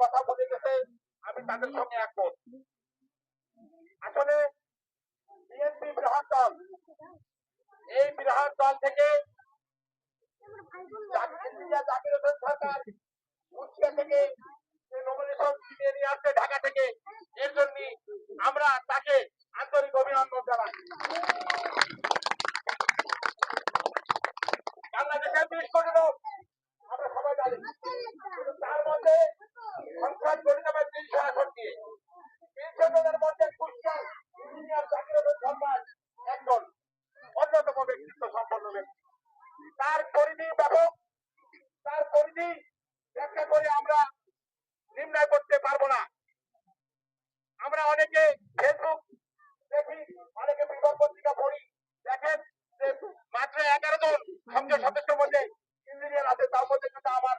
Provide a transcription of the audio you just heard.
কথা বলে গেছে আমি তাদের সঙ্গে একমত। আসলে বিএনপি বৃহৎ দল, এই বৃহৎ দল থেকে ইঞ্জিনিয়ার জাকির হোসেন সরকার কুষ্টিয়া থেকে নমিনেশন ছিনিয়ে নিয়ে আসছে ঢাকা থেকে, এর জন্য আমরা তাকে আন্তরিক অভিনন্দন জানাই। বাংলাদেশের 20 কোটি লোক আমরা সবাই জানি, তার মধ্যে সংসদ গঠিত হবে 300 আসন দিয়ে। 300 জনের মধ্যে কুষ্টিয়ার ইঞ্জিনিয়ার জাকির হোসেন সরকার একজন অন্যতম ব্যক্তিত্ব সম্পন্ন ব্যক্তি। তার পরিধি ব্যাপক, তার পরিধি ব্যাখ্যা করে আমরা নির্ণয় করতে পারবো না। আমরা অনেকে ফেসবুক দেখি, অনেকে বিবর পত্রিকা পড়ি, দেখেন যে মাত্র 11 জন সংসদ সদস্যের মধ্যে ইঞ্জিনিয়ার আছে, তার মধ্যে কিন্তু আমার